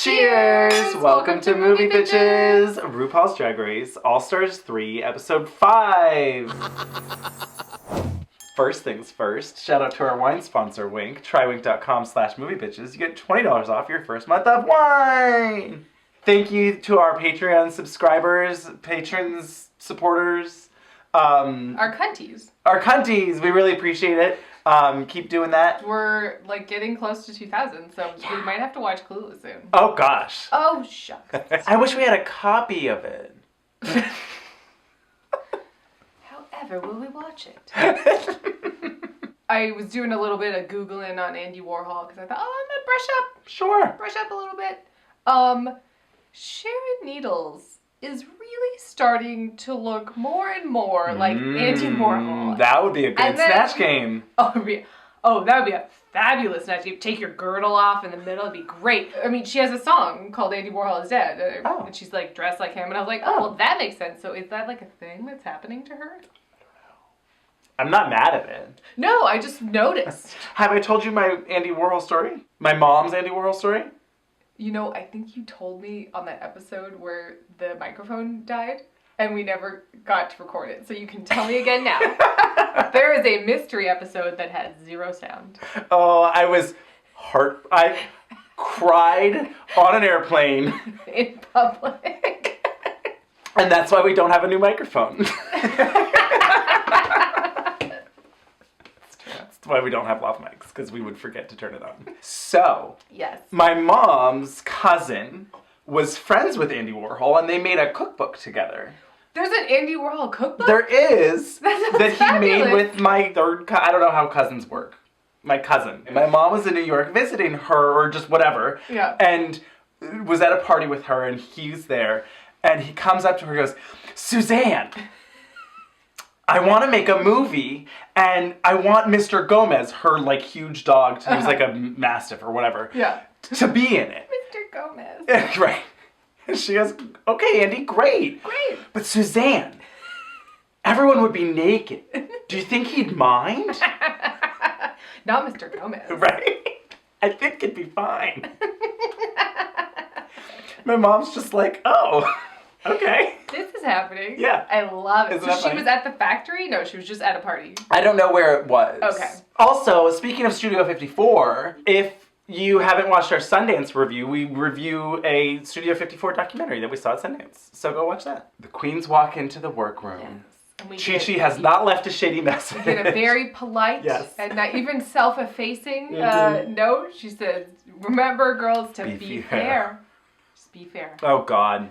Cheers! Welcome to Movie Bitches! RuPaul's Drag Race, All Stars 3, Episode 5! First things first, shout out to our wine sponsor, Wink. Trywink.com/moviebitches. You get $20 off your first month of wine! Thank you to our Patreon subscribers, patrons, supporters. Our cunties. Our cunties! We really appreciate it. Keep doing that. We're like getting close to 2,000, so we might have to watch Clueless soon. Oh gosh. Oh shucks. I wish we had a copy of it. However, will we watch it? I was doing a little bit of Googling on Andy Warhol because I thought, I'm gonna brush up a little bit. Sharon Needles is really starting to look more and more like Andy Warhol. That would be a good snatch game. Oh, that would be a fabulous snatch game. Take your girdle off in the middle, it'd be great. I mean, she has a song called Andy Warhol is Dead. And she's like dressed like him, and I was like, well, that makes sense. So is that like a thing that's happening to her? I'm not mad at it. No, I just noticed. Have I told you my Andy Warhol story? My mom's Andy Warhol story? You know, I think you told me on that episode where the microphone died and we never got to record it. So you can tell me again now. There is a mystery episode that had zero sound. Oh, I cried on an airplane. In public. And that's why we don't have a new microphone. Why we don't have lav mics, because we would forget to turn it on. So, yes, my mom's cousin was friends with Andy Warhol, and they made a cookbook together. There's an Andy Warhol cookbook? There is. That he made with my third I don't know how cousins work. My cousin. My mom was in New York visiting her, or just whatever. Yeah. And was at a party with her, and he's there. And he comes up to her and goes, Suzanne, I want to make a movie, and I want Mr. Gomez, her, like, huge dog, who's like a mastiff or whatever, to be in it. Mr. Gomez. Right. And she goes, okay, Andy, great. Great. But Suzanne, everyone would be naked. Do you think he'd mind? Not Mr. Gomez. Right? I think it'd be fine. My mom's just like, oh, okay. This is happening. Yeah. I love it. Isn't that So she funny? was at the factory? No, she was just at a party. I don't know where it was. Okay. Also, speaking of Studio 54, if you haven't watched our Sundance review, we review a Studio 54 documentary that we saw at Sundance. So go watch that. The queens walk into the workroom. Yes. Chi-Chi has not left a shady message. We get a very polite and not even self-effacing note. She says, remember, girls, to be fair. Just be fair. Oh, God.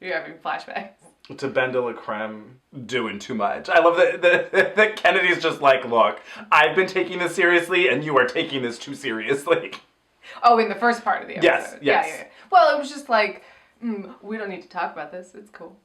You're having flashbacks. To Ben de la Creme doing too much. I love that Kennedy's just like, look, I've been taking this seriously and you are taking this too seriously. Oh, in the first part of the episode. Yes. Yeah. Well, it was just like, we don't need to talk about this. It's cool.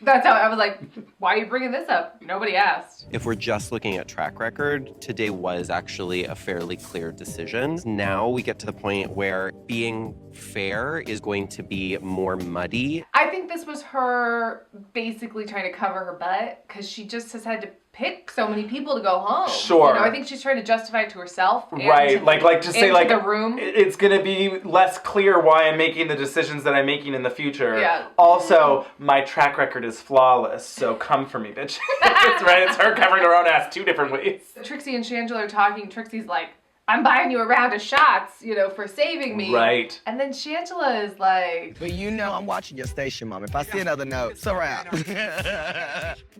That's how I was like, why are you bringing this up? Nobody asked. If we're just looking at track record, today was actually a fairly clear decision. Now we get to the point where being fair is going to be more muddy. I think this was her basically trying to cover her butt because she just has had to pick so many people to go home. Sure. You know, I think she's trying to justify it to herself. Right, like to say like the room. It's gonna be less clear why I'm making the decisions that I'm making in the future. Yeah. Also, my track record is flawless, so come for me, bitch. It's right. It's her covering her own ass two different ways. Trixie and Shangela are talking. Trixie's like, I'm buying you a round of shots, you know, for saving me. Right. And then Shangela is like... But you know I'm watching your station, Mom. If I see another note, it's a wrap.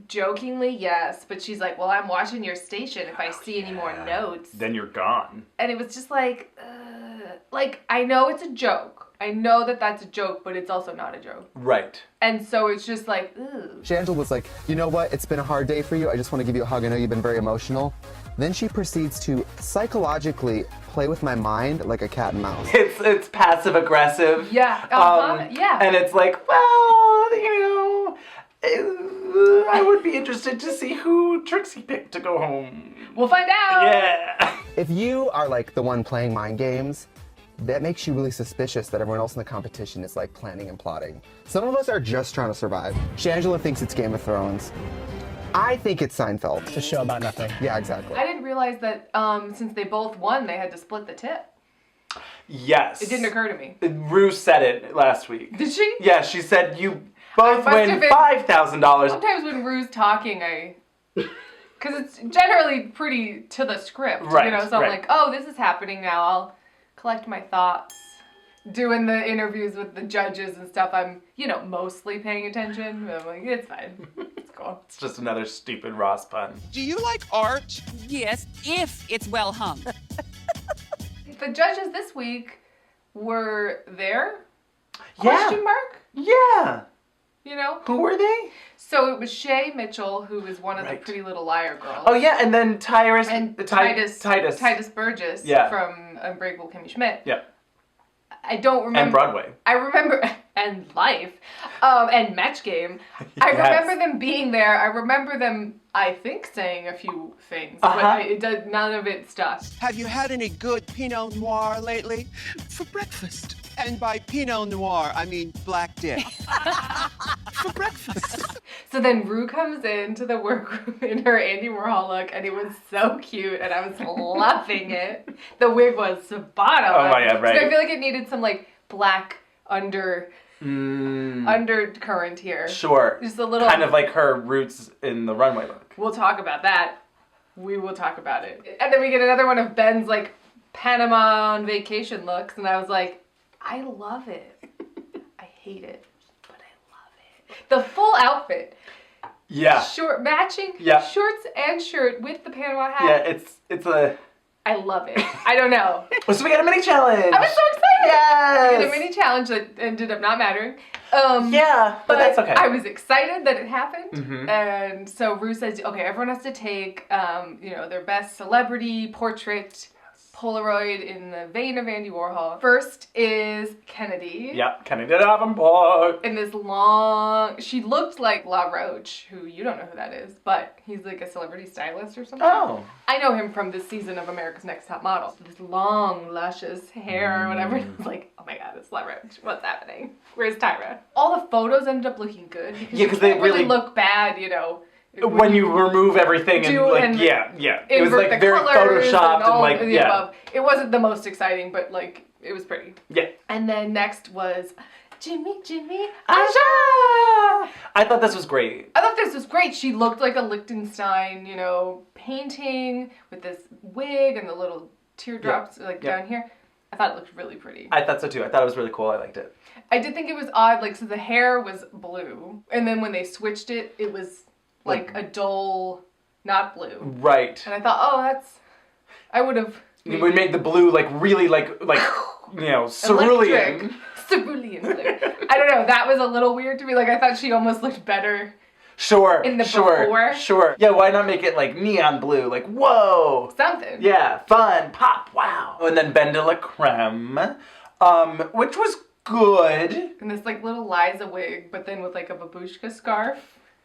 Jokingly, yes. But she's like, well, I'm watching your station. If I see any more notes... Then you're gone. And it was just like, I know it's a joke. I know that that's a joke, but it's also not a joke. Right. And so it's just like, ooh. Shangela was like, you know what? It's been a hard day for you. I just want to give you a hug. I know you've been very emotional. Then she proceeds to psychologically play with my mind like a cat and mouse. It's passive aggressive. Yeah. Yeah. And it's like, well, you know, I would be interested to see who Trixie picked to go home. We'll find out. Yeah. If you are like the one playing mind games, that makes you really suspicious that everyone else in the competition is like planning and plotting. Some of us are just trying to survive. Shangela thinks it's Game of Thrones. I think it's Seinfeld. It's a show about nothing. Yeah, exactly. I didn't realize that since they both won, they had to split the tip. Yes. It didn't occur to me. Ru said it last week. Did she? Yeah, she said you both I must win have been- $5,000. Sometimes when Ru's talking, because it's generally pretty to the script, Right, you know, so I'm right. like, oh, this is happening now. I'll collect my thoughts. Doing the interviews with the judges and stuff, I'm, mostly paying attention. I'm like, it's fine. It's cool. It's just another stupid Ross pun. Do you like art? Yes, if it's well hung. The judges this week were there? Yeah. Question mark? Yeah. Who were they? So it was Shay Mitchell, who was one of the Right. Pretty Little Liar girls. Oh, yeah, and then Titus Burgess Yeah. from Unbreakable Kimmy Schmidt. Yeah. I don't remember. And Broadway. I remember, and Life, and Match Game. I Yes. remember them being there. I remember them, I think, saying a few things, Uh-huh. but none of it stuck. Have you had any good Pinot Noir lately? For breakfast. And by Pinot Noir, I mean black dick. For breakfast. So then Ru comes into the workroom in her Andy Warhol look, and it was so cute, and I was loving it. The wig was spot on. Oh my God, right. So I feel like it needed some black undercurrent here. Sure. Just a little. Kind of like her roots in the runway look. We'll talk about that. We will talk about it. And then we get another one of Ben's Panama on vacation looks, and I was like, I love it. I hate it, but I love it. The full outfit. Yeah. Matching Yeah. shorts and shirt with the Panama hat. Yeah, it's a... I love it. I don't know. So we got a mini challenge. I was so excited. Yes. We had a mini challenge that ended up not mattering. Yeah, but that's okay. I was excited that it happened. Mhm. And so Ru says, okay, everyone has to take, their best celebrity portrait Polaroid in the vein of Andy Warhol. First is Kennedy. Yep, Kennedy Davenport. In this she looked like La Roche, who you don't know who that is, but he's a celebrity stylist or something. Oh. I know him from this season of America's Next Top Model. This long, luscious hair or whatever. It's like, oh my God, it's La Roche. What's happening? Where's Tyra? All the photos ended up looking good. Yeah, you 'cause they can't really really- look bad, When you remove everything and yeah. It was invert the very colors photoshopped all and of the above. It wasn't the most exciting, but it was pretty. Yeah. And then next was Jimmy Aja! I thought this was great. I thought this was great. She looked like a Liechtenstein, painting with this wig and the little teardrops down here. I thought it looked really pretty. I thought so too. I thought it was really cool. I liked it. I did think it was odd, so the hair was blue, and then when they switched it, it was a dull, not blue. Right. And I thought, I would have... We made the blue really cerulean. Cerulean blue. I don't know, that was a little weird to me. I thought she almost looked better. Sure. In the before. Sure. Yeah, why not make it neon blue? Whoa. Something. Yeah, fun, pop, wow. And then Ben de la Creme, which was good. And this little Liza wig, but then with a babushka scarf.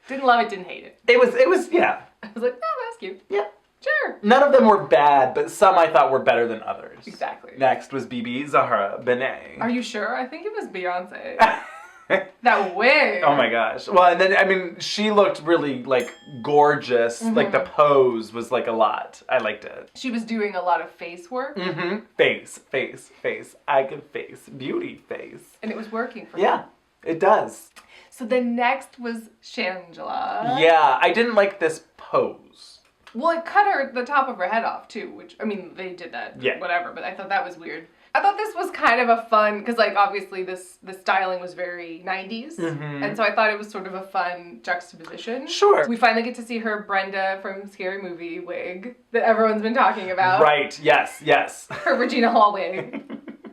Didn't love it, didn't hate it. It was, yeah. I was like, oh, that's cute. Yeah. Sure. None of them were bad, but some I thought were better than others. Exactly. Next was Bibi Zahara Benet. Are you sure? I think it was Beyonce. That wig. Oh my gosh. Well, and then, she looked really, gorgeous. Mm-hmm. The pose was, a lot. I liked it. She was doing a lot of face work. Mm-hmm. Face. I can face. Beauty face. And it was working for Yeah, her. it does. So then next was Shangela. Yeah, I didn't like this pose. Well, it cut the top of her head off, too, which, they did that. Yeah. Whatever, but I thought that was weird. I thought this was kind of a fun, because, obviously the styling was very 90s. Mm-hmm. And so I thought it was sort of a fun juxtaposition. Sure. We finally get to see her Brenda from Scary Movie wig that everyone's been talking about. Right, yes. Her Regina Hall wig.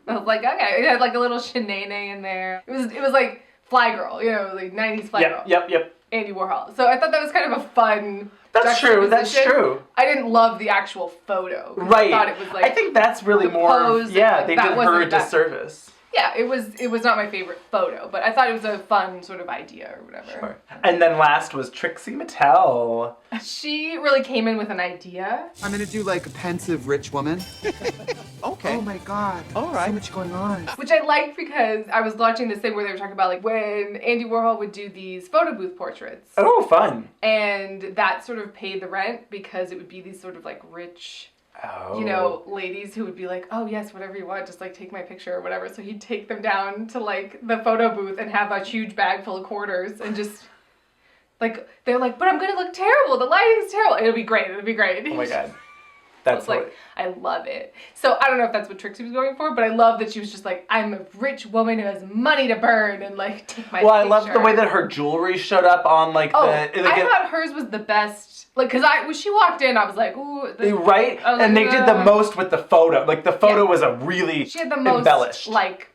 I was like, okay. It had, a little shenane in there. It was like Fly Girl, 90s Fly Girl. Yep. Andy Warhol. So I thought that was kind of a fun That's true. juxtaposition. I didn't love the actual photo. Right. I thought it was I think that's really the more. pose, Yeah, they that did her a wasn't that- disservice. Yeah, it was not my favorite photo, but I thought it was a fun sort of idea or whatever. Sure. And then last was Trixie Mattel. She really came in with an idea. I'm gonna do a pensive rich woman. Okay. Oh my God. All right. So much going on. Which I liked because I was watching this thing where they were talking about when Andy Warhol would do these photo booth portraits. Oh, fun. And that sort of paid the rent because it would be these sort of rich Oh. you know, ladies who would be like, oh yes, whatever you want, just like take my picture or whatever. So he'd take them down to like the photo booth and have a huge bag full of quarters and just like, they're like, but I'm gonna look terrible, the lighting's terrible. It'll be great, Oh my god. That's like, I love it. So I don't know if that's what Trixie was going for, but I love that she was just like, I'm a rich woman who has money to burn and like take my picture. I love the way that her jewelry showed up on like I thought hers was the best. Like, cause when she walked in, I was like, ooh. Right? And they did the most with the photo. Like the photo was a really she had the most embellished. like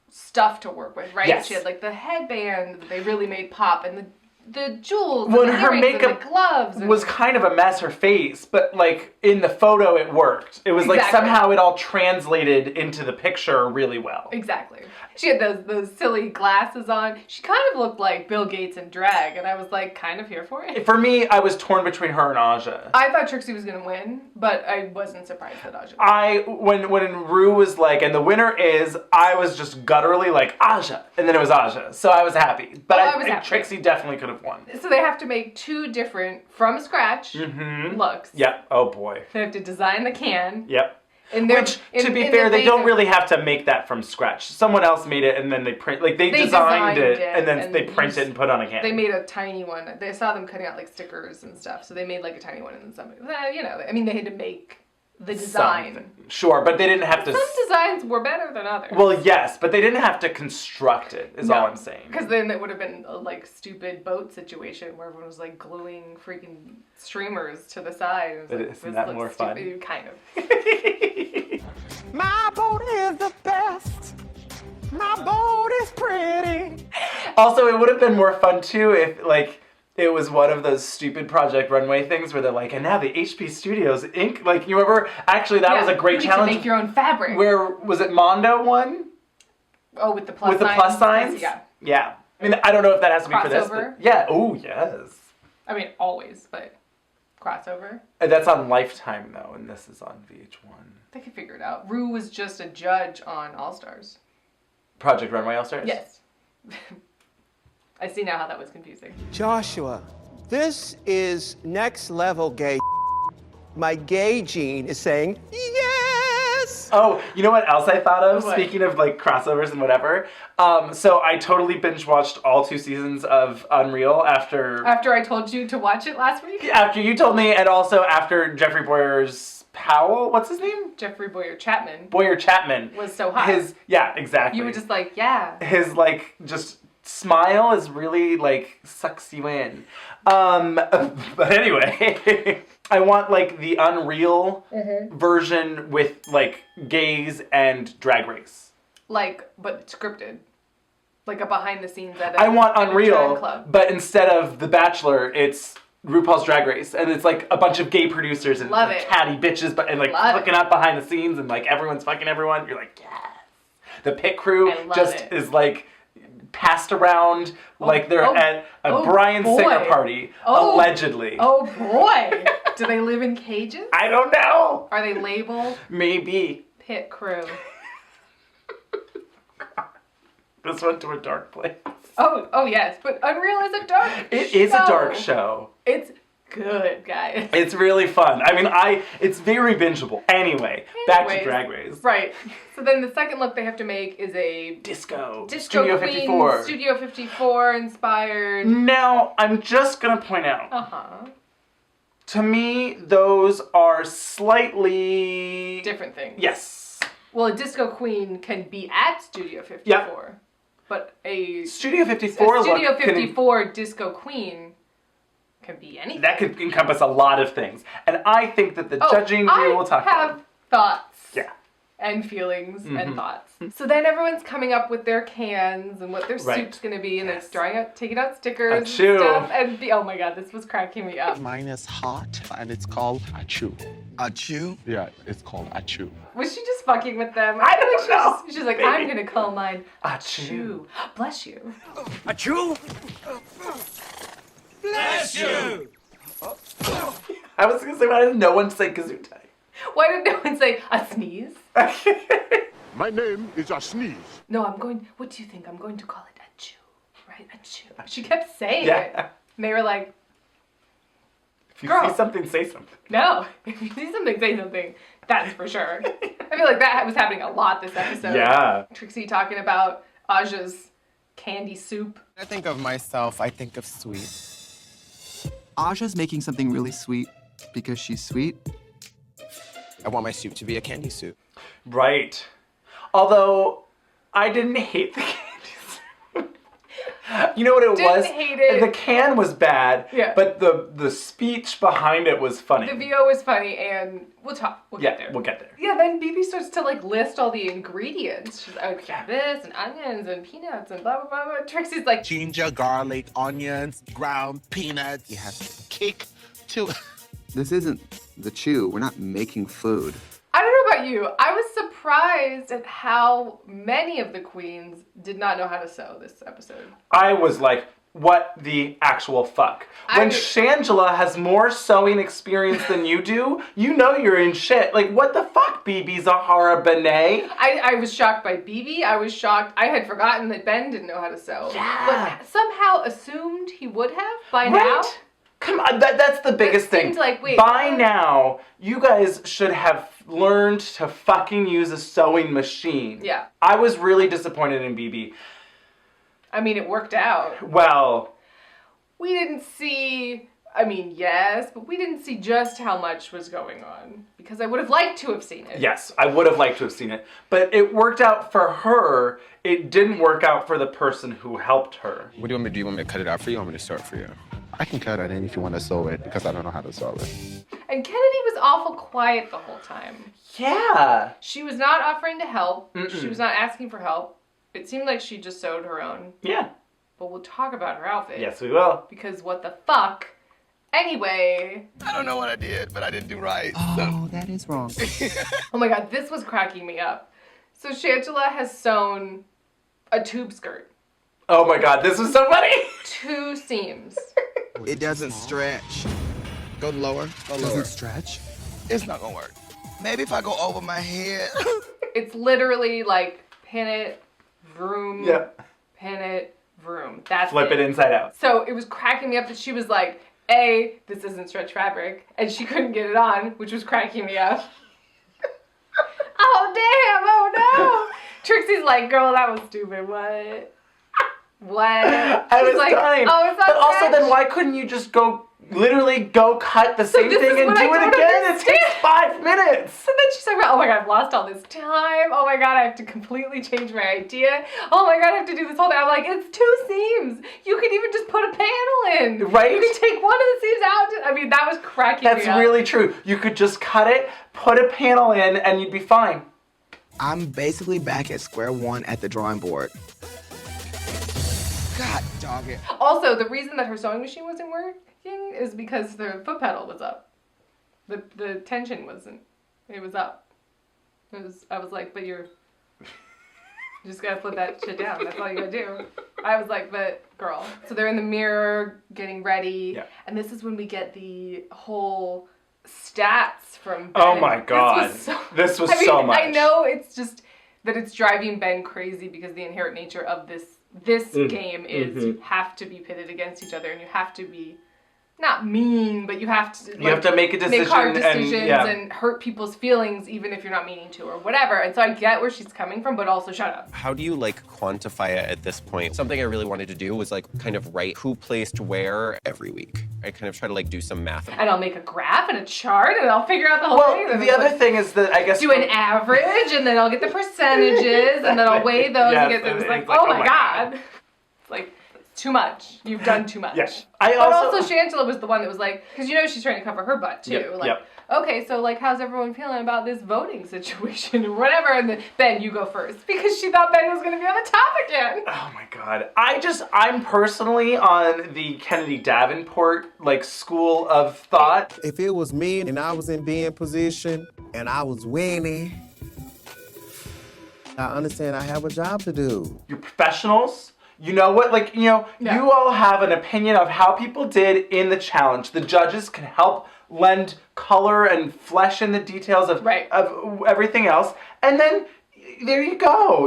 stuff to work with, right? Yes. She had like the headband that they really made pop and the jewels Well, and the her earrings makeup and the gloves was kind of a mess, her face, but like in the photo it worked. It was like somehow it all translated into the picture really well. Exactly. She had those silly glasses on. She kind of looked like Bill Gates in drag, and I was like kind of here for it. For me, I was torn between her and Aja. I thought Trixie was gonna win, but I wasn't surprised that Aja won. When Ru was like, and the winner is, I was just gutturally like, Aja. And then it was Aja. So I was happy. But I think Trixie definitely could have won. So they have to make 2 different, from scratch, looks. Yep. Oh boy. They have to design the can. Yep. Which, to be fair, they don't really have to make that from scratch. Someone else made it and then they print, like they designed it and then they print it and put on a can. They made a tiny one. They saw them cutting out like stickers and stuff, so they made like a tiny one and then somebody, you know, I mean, they had to make the design. Something. Sure, but they didn't have to. Some designs were better than others. Well, yes, but they didn't have to construct it, is all I'm saying. Because then it would have been a like stupid boat situation where everyone was like gluing freaking streamers to the side. Isn't that more fun? Kind of. My boat is the best. My boat is pretty. Also, it would have been more fun too if like it was one of those stupid Project Runway things where they're like, and now the HP Studios Inc. Like, you remember? Actually, that was a great challenge. To make your own fabric. Where was it? Mondo won? Oh, with the plus signs. With the plus signs? Yeah. Yeah. I mean, I don't know if that has to be for this. Crossover? But yeah. Oh, yes. I mean, always, but crossover. And that's on Lifetime though, and this is on VH1. They could figure it out. Ru was just a judge on All Stars. Project Runway All Stars? Yes. I see now how that was confusing. Joshua, this is next level gay. My gay gene is saying, yes! Oh, you know what else I thought of? What? Speaking of like crossovers and whatever. So I totally binge watched all 2 seasons of Unreal after I told you to watch it last week? After you told me, and also after Jeffrey Boyer's Powell, what's his name? Jeffrey Boyer Chapman. Boyer Chapman. Was so hot. Yeah, exactly. You were just like, yeah. His like just smile is really like sucks you in. But anyway, I want like the Unreal version with like gays and Drag Race. Like, but scripted. Like a behind the scenes edit. I want at a Unreal, drag club. but instead of The Bachelor, it's RuPaul's Drag Race, and it's like a bunch of gay producers and Love like, it. catty bitches, but and like Love looking up behind the scenes, and like everyone's fucking everyone. You're like, yes. The pit crew I love just it. is like passed around like they're at a Bryan boy. Singer party, allegedly. Oh boy! Do they live in cages? I don't know. Are they labeled Maybe. pit crew? This went to a dark place. Oh yes, but Unreal is a dark It is a dark show. It's good, guys. It's really fun. I mean, it's very bingeable. Anyway, back to Anyways, Drag Race. Right. So then the second look they have to make is a Disco Studio Queen, 54. Studio 54 inspired. Now, I'm just gonna point out, Uh-huh. to me, those are slightly Different things. Yes. Well, a Disco Queen can be at Studio 54. Yep. But a Studio 54 Studio look 54 Disco Queen can be anything. that could encompass a lot of things. And I think that the judging we will talk I have about. thoughts. Yeah. And feelings and thoughts. So then everyone's coming up with their cans and what their Right. soup's gonna be, and Yes. they're taking out stickers Achoo. and stuff. And oh my god, this was cracking me up. Mine is hot, and it's called achoo. Achoo? Yeah, it's called achoo. Was she just fucking with them? I feel don't know. She's like, Maybe. I'm gonna call mine Achoo. Achoo. Bless you. Achoo! I was gonna say, why did no one say Gesundheit? Why did no one say a sneeze? My name is a sneeze. No, what do you think? I'm going to call it Achoo. Right? Achoo. She kept saying Yeah. it. And they were like, If you Girl. see something, say something. No. If you see something, say something. That's for sure. I feel like that was happening a lot this episode. Yeah. Trixie talking about Aja's candy soup. When I think of myself, I think of sweet. Aja's making something really sweet because she's sweet. I want my soup to be a candy soup. Right. Although, I didn't hate the candy soup. You know what it was? Didn't hate it. The can was bad, Yeah. but the speech behind it was funny. The VO was funny, and we'll get there. We'll get there. Yeah, then BB starts to like list all the ingredients. She's like, oh, yeah, this and onions and peanuts and blah blah blah blah. Trixie's like, Ginger, garlic, onions, ground peanuts. You have to kick to. This isn't the chew. We're not making food. I don't know about you. I was surprised at how many of the queens did not know how to sew this episode. I was like, what the actual fuck? When Shangela has more sewing experience than you do, you know you're in shit. Like, what the fuck, BB Zahara Benet? I was shocked by BB. I was shocked. I had forgotten that Ben didn't know how to sew. Yeah. But somehow assumed he would have by now. Right? Come on, that's the biggest thing. seemed like, wait, by what? now, you guys should have learned to fucking use a sewing machine. Yeah. I was really disappointed in BB. I mean, it worked out. Well, We didn't see, I mean, yes, but we didn't see just how much was going on. Because I would have liked to have seen it. yes, I would have liked to have seen it. But it worked out for her. It didn't work out for the person who helped her. What do you want me to do? You want me to cut it out for you? Or want me to sew it for you? I can cut it in if you want to sew it because I don't know how to sew it. And Kennedy was awful quiet the whole time. Yeah. She was not offering to help. Mm-mm. She was not asking for help. It seemed like she just sewed her own. Yeah. But we'll talk about her outfit. Yes, we will. Because what the fuck? Anyway. I don't know what I did, but I didn't do right. Oh, that is wrong. Oh my god, this was cracking me up. So Shangela has sewn a tube skirt. Oh my god, this was so funny. 2 seams. It doesn't stretch. Go lower. Go lower. Doesn't stretch. It's not gonna work. Maybe if I go over my head. It's literally like pin it, vroom, Yep. pin it, vroom. That's Flip it inside out. So it was cracking me up that she was like, A, this isn't stretch fabric, and she couldn't get it on, which was cracking me up. Oh damn, oh no! Trixie's like, girl, that was stupid, what? What? I She's was like, dying. oh, it's not But also, stretch. then why couldn't you just literally go cut the same this thing is and what do I it don't again? It understand. takes 5 minutes. So then she's like, oh my god, I've lost all this time. Oh my god, I have to completely change my idea. Oh my god, I have to do this whole thing. I'm like, it's 2 seams. You could even just put a panel in. Right? You could take one of the seams out. I mean, that was cracking That's me up. really true. You could just cut it, put a panel in, and you'd be fine. I'm basically back at square one at the drawing board. God dog it. Also, the reason that her sewing machine wasn't working is because the foot pedal was up. The tension wasn't. It was up. I was like, but you just gotta flip that shit down. That's all you gotta do. I was like, but girl. So they're in the mirror getting ready. Yeah. And this is when we get the whole stats from Ben. Oh my god. This was so much. I know it's just that it's driving Ben crazy because the inherent nature of this game is you have to be pitted against each other and you have to be not mean, but you have to You have to make a decision make hard and- decisions yeah. and hurt people's feelings even if you're not meaning to or whatever. And so I get where she's coming from, but also shut up. How do you quantify it at this point? Something I really wanted to do was kind of write who placed where every week. I kind of try to do some math. And I'll make a graph and a chart and I'll figure out the whole thing. Well, And the then other thing is that I guess do an average and then I'll get the percentages and then I'll weigh those Yes, and get and it's like, it's like, oh my god. It's like, it's too much. You've done too much. Yes. But also Shangela was the one that was like, because she's trying to cover her butt too. Yep, Like, yep. okay, so how's everyone feeling about this voting situation or whatever? And then Ben, you go first because she thought Ben was going to be on the top again. Oh my god. I'm personally on the Kennedy Davenport school of thought. If it was me and I was in being position and I was winning, I understand I have a job to do. You're professionals. You know what, you all have an opinion of how people did in the challenge. The judges can help lend color and flesh in the details of everything else. And then there you go.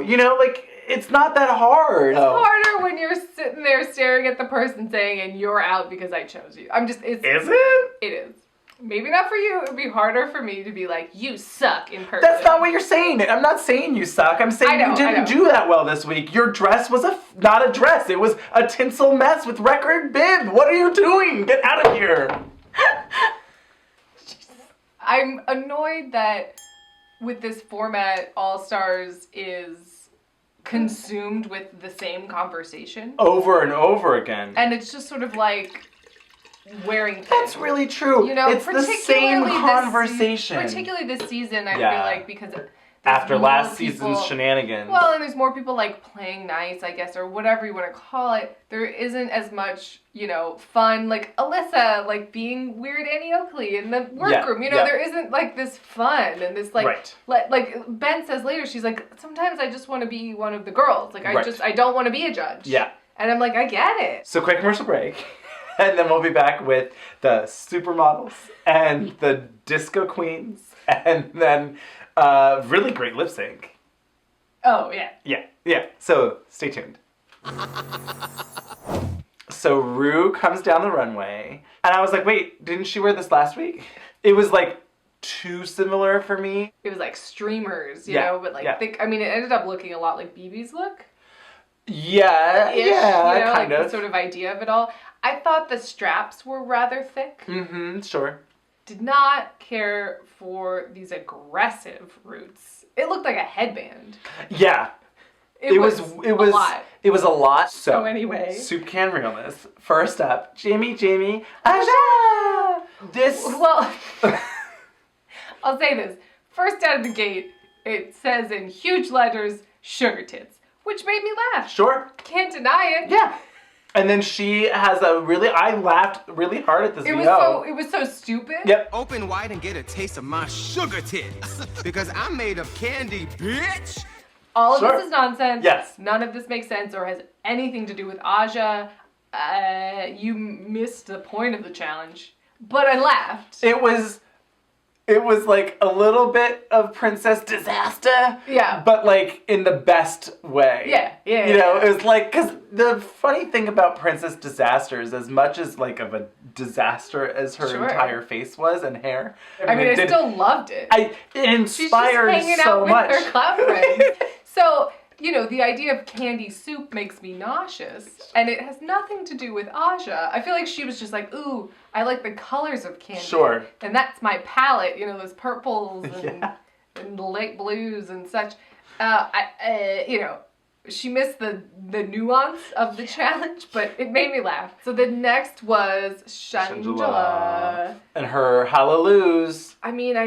It's not that hard. It's harder when you're sitting there staring at the person saying, and you're out because I chose you. Is it? It is. Maybe not for you. It would be harder for me to be like, you suck in person. That's not what you're saying. I'm not saying you suck. I'm saying you didn't do that well this week. Your dress was not a dress. It was a tinsel mess with record bib. What are you doing? Get out of here. I'm annoyed that with this format, All Stars is consumed with the same conversation. Over and over again. And it's just sort of like wearing thin. That's really true. You know, it's the same conversation. Particularly this season, I feel like, because after last season's shenanigans. Well, and there's more people like playing nice, I guess, or whatever you want to call it. There isn't as much, fun, like Alyssa, like being weird Annie Oakley in the workroom. There isn't like this fun and this like Ben says later, she's like, sometimes I just want to be one of the girls. Like I don't want to be a judge. Yeah. And I'm like, I get it. So quick commercial break. And then we'll be back with the supermodels and the disco queens and then really great lip sync. Oh, yeah. Yeah. So stay tuned. So Ru comes down the runway and I was like, wait, didn't she wear this last week? It was like too similar for me. It was like streamers, you know, but like thick. I mean, it ended up looking a lot like BB's look. Yeah, kind of. The sort of idea of it all. I thought the straps were rather thick. Mm-hmm, sure. Did not care for these aggressive roots. It looked like a headband. Yeah. It was a lot. It was a lot. So anyway. Soup can realness. First up, Jamie, Aja! Well, I'll say this. First out of the gate, it says in huge letters, sugar tits, which made me laugh. Sure. Can't deny it. Yeah. And then she has I laughed really hard at this VO. It was so stupid. Yep. Open wide and get a taste of my sugar tits. Because I'm made of candy, bitch. All of this is nonsense. Yes. None of this makes sense or has anything to do with Aja. You missed the point of the challenge. But I laughed. It was like a little bit of Princess Disaster. Yeah. But like in the best way. Yeah. It was like, because the funny thing about Princess Disaster is as much as like of a disaster as her entire face was and hair. I mean, I still loved it. It inspired She's just hanging so out much. with her clown friends. So, the idea of candy soup makes me nauseous, and it has nothing to do with Aja. I feel like she was just like, ooh, I like the colors of candy. Sure. And that's my palette, those purples and light blues and such. She missed the nuance of the challenge, but it made me laugh. So the next was Shangela. And her hallelujahs. I mean,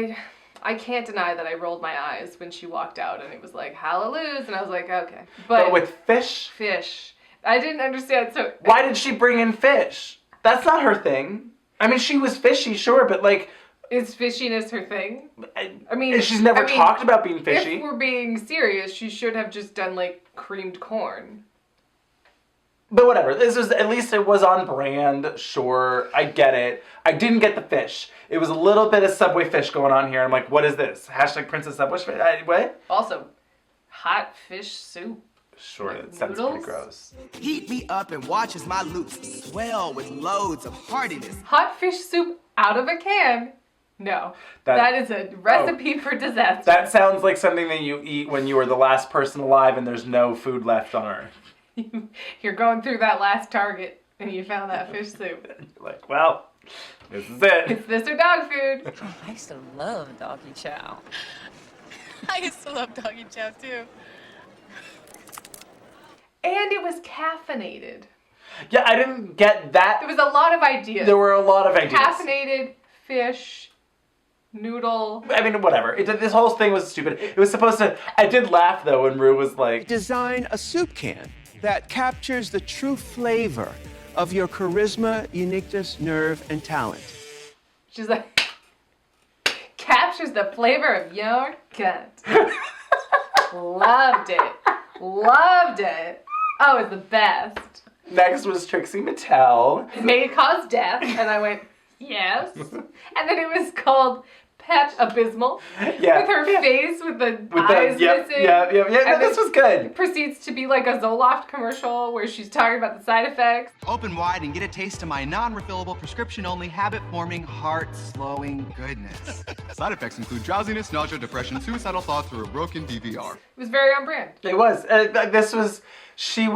I can't deny that I rolled my eyes when she walked out and it was like, hallelujahs, and I was like, okay. But with fish? Fish. I didn't understand, so... Why did she bring in fish? That's not her thing. I mean, she was fishy, sure, but like... Is fishiness her thing? I mean... She's never talked about being fishy. If we're being serious, she should have just done, like, creamed corn. But whatever, at least it was on brand, sure, I get it. I didn't get the fish. It was a little bit of Subway fish going on here. I'm like, what is this? # Princess Subway fish? What? Also, hot fish soup. Sure, that sounds pretty gross. Heat me up and watch as my loops swell with loads of heartiness. Hot fish soup out of a can? No. That is a recipe for disaster. That sounds like something that you eat when you were the last person alive and there's no food left on Earth. You're going through that last Target and you found that fish soup. You're like, well, this is it. It's this or dog food. I used to love doggy chow. I used to love doggy chow too. And it was caffeinated. Yeah, I didn't get that. There was a lot of ideas. There were a lot of ideas. Caffeinated, fish, noodle. I mean, whatever. This whole thing was stupid. It was supposed to... I did laugh, though, when Ru was like... Design a soup can that captures the true flavor of your charisma, uniqueness, nerve, and talent. She's like... Captures the flavor of your gut. Loved it. Loved it. Oh, it was the best. Next was Trixie Mattel. It may cause death, and I went, yes. And then it was called Pet abysmal. Yeah. With her face, with the eyes missing. Yeah. No, this was good. Proceeds to be like a Zoloft commercial where she's talking about the side effects. Open wide and get a taste of my non-refillable, prescription-only, habit-forming, heart-slowing goodness. Side effects include drowsiness, nausea, depression, suicidal thoughts, or a broken DVR. It was very on brand. It was. She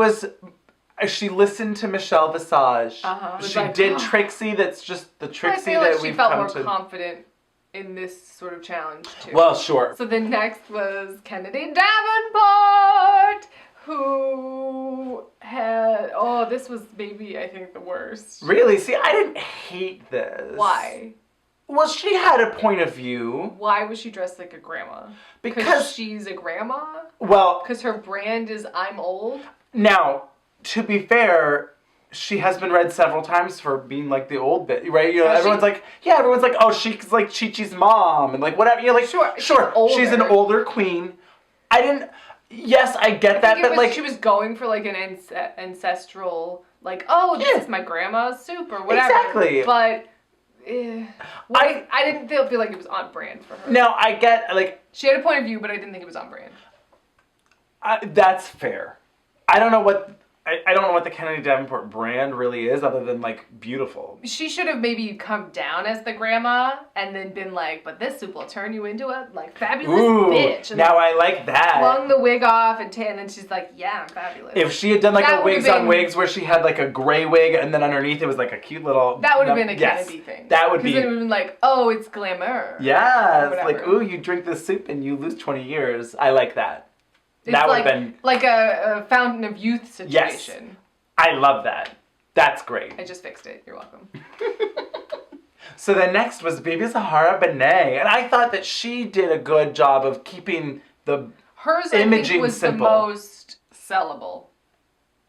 listened to Michelle Visage. She like, did Trixie. That's just the Trixie I feel that like we've she felt come more to. confident in this sort of challenge too. Well, sure. So the next was Kennedy Davenport, who had, this was maybe, I think, the worst. Really? See, I didn't hate this. Why? Well, she had a point of view. Why was she dressed like a grandma? Because she's a grandma? Well, because her brand is I'm old? Now, to be fair, she has been read several times for being like the old bit, right? You know, everyone's like, oh, she's like Chi-Chi's mom and like whatever. You're like, sure, she's an older queen. Yes, I get that, but like she was going for like an ancestral, like, oh, this is my grandma's soup or whatever. Exactly. But I didn't feel like it was on brand for her. No, I get like she had a point of view, but I didn't think it was on brand. That's fair. I don't know what the Kennedy Davenport brand really is, other than like beautiful. She should have maybe come down as the grandma and then been like, but this soup will turn you into a like fabulous bitch. And now I like that. Flung the wig off and then she's like, yeah, I'm fabulous. If she had done like a wigs on wigs where she had like a gray wig and then underneath it was like a cute little. That would have been a Kennedy thing. That would be. Because it would have been like, oh, it's glamour. Yeah, it's like, ooh, you drink this soup and you lose 20 years. I like that. It's that would like, have been like a fountain of youth situation. Yes. I love that. That's great. I just fixed it. You're welcome. So then next was Baby Zahara Benet. And I thought that she did a good job of keeping the hers imaging I think was simple. The most sellable.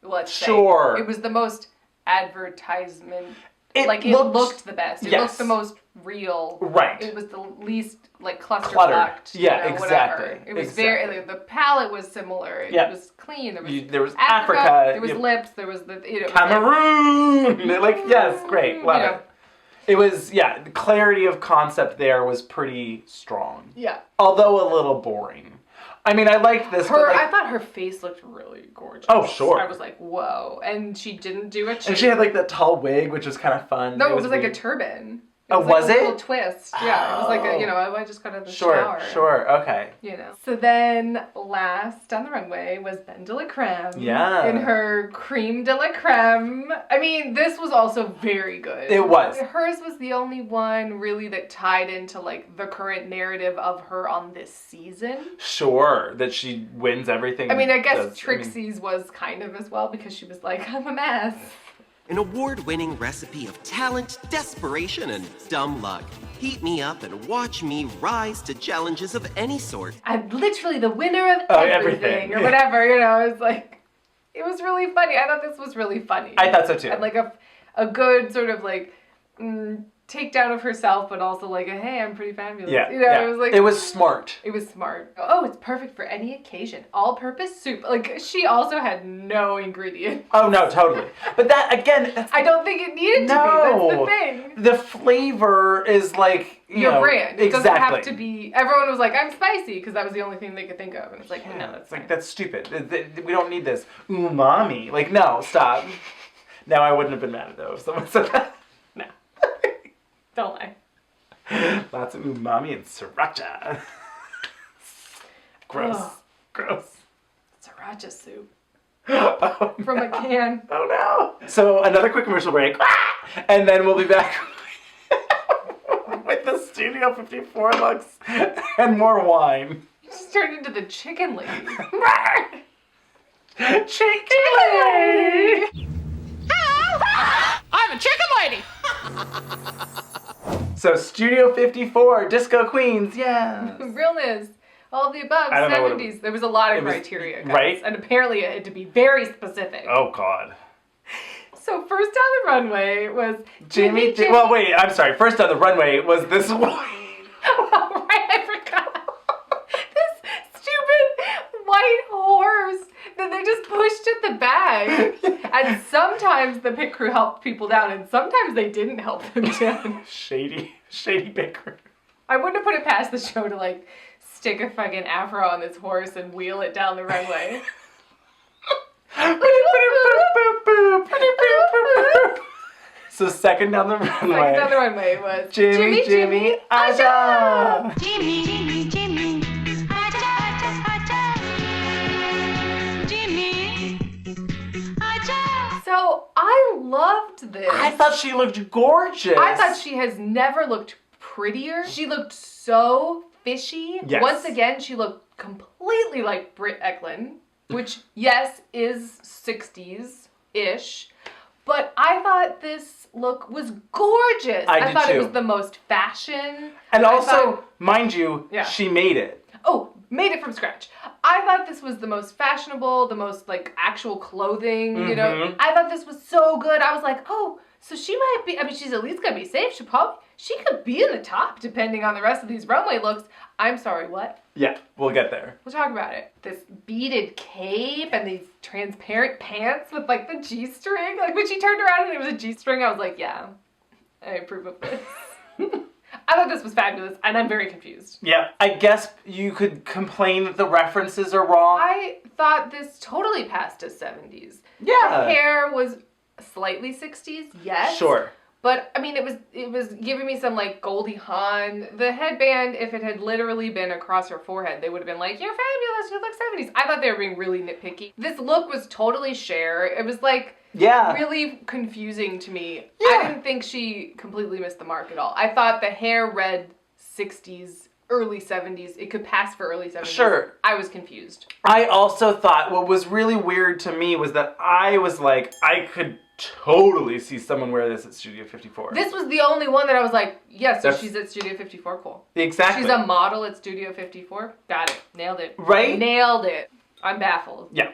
Let's say. Sure. It was the most advertisement. It looked the best. It Yes. looked the most real. Right. It was the least like cluttered. Yeah, exactly. Whatever. It was very. The palette was similar. It was clean. There was Africa. There was lips. There was the Cameroon. Like yes, great. Love it. It was the clarity of concept there was pretty strong. Yeah. Although a little boring. I mean, I liked this. I thought her face looked really gorgeous. Oh, sure. I was like, whoa. And she didn't do it. And she had like that tall wig, which was kind of fun. No, it was like a turban. Oh, was it? A little twist. Yeah, it was like I just got out of the shower. Sure, okay. So then last on the runway was Ben de la Creme. Yeah. In her cream de la creme. I mean, this was also very good. It was. Hers was the only one really that tied into like the current narrative of her on this season. Sure, that she wins everything. I mean, I guess Trixie's was kind of as well because she was like, I'm a mess. An award-winning recipe of talent, desperation, and dumb luck. Heat me up and watch me rise to challenges of any sort. I'm literally the winner of everything. Or whatever, it's like, it was really funny. I thought this was really funny. I thought so too. And like a good sort of like takedown of herself, but also like hey, I'm pretty fabulous. Yeah, It was like it was smart. It was smart. Oh, it's perfect for any occasion. All-purpose soup. Like she also had no ingredient. Oh no, totally. But that again, I don't think it needed to be. That's the thing. The flavor is like your brand. It exactly. doesn't have to be. Everyone was like, I'm spicy because that was the only thing they could think of, and it's like, no, that's like that's stupid. We don't need this umami. Like no, stop. Now I wouldn't have been mad at though if someone said that. No. Don't lie. Lots of umami and sriracha. Gross. Ugh. Gross. Sriracha soup. Oh, From a can. Oh no. So another quick commercial break. And then we'll be back with the Studio 54 looks and more wine. You just turned into the chicken lady. Chicken lady! I'm a chicken lady! So Studio 54, Disco Queens, yeah. Realness, all of the above, I don't know 70s. There was a lot of criteria, guys. Right? And apparently it had to be very specific. Oh, God. So first on the runway was Jimmy. Well, wait, I'm sorry. First on the runway was this one. Oh, right, I forgot. This stupid white horse that they just pushed at the bag. And sometimes the pit crew helped people down, and sometimes they didn't help them down. Shady pit crew. I wouldn't have put it past the show to like stick a fucking afro on this horse and wheel it down the runway. So second down the runway. Second down the runway was Jimmy, Aja! Jimmy, Aja, Jimmy, Aja. So I loved this. I thought she looked gorgeous. I thought she has never looked prettier. She looked so fishy. Yes. Once again, she looked completely like Britt Eklund, which, yes, is 60s-ish. But I thought this look was gorgeous. I thought did it too. was the most fashion. And also, mind you, Yeah. she made it. Oh, made it from scratch. I thought this was the most fashionable, the most like actual clothing, you know. Mhm. I thought this was so good. I was like, oh, so she might be, I mean, she's at least gonna be safe. She could be in the top depending on the rest of these runway looks. I'm sorry, what? Yeah, we'll get there. We'll talk about it. This beaded cape and these transparent pants with like the G-string. Like when she turned around and it was a G-string, I was like, yeah, I approve of this. I thought this was fabulous, and I'm very confused. Yeah, I guess you could complain that the references are wrong. I thought this totally passed as 70s. Yeah. The hair was slightly 60s, yes. Sure. But I mean, it was giving me some like Goldie Hawn. The headband, if it had literally been across her forehead, they would have been like, "You're fabulous. You look 70s." I thought they were being really nitpicky. This look was totally Cher. It was like really confusing to me. Yeah. I didn't think she completely missed the mark at all. I thought the hair read 60s, early 70s. It could pass for early 70s. Sure. I was confused. I also thought what was really weird to me was that I was like, I could totally see someone wear this at Studio 54. This was the only one that I was like, yes, so That's- she's at Studio 54, cool. Exactly. She's a model at Studio 54. Got it. Nailed it. Right? Nailed it. I'm baffled. Yeah.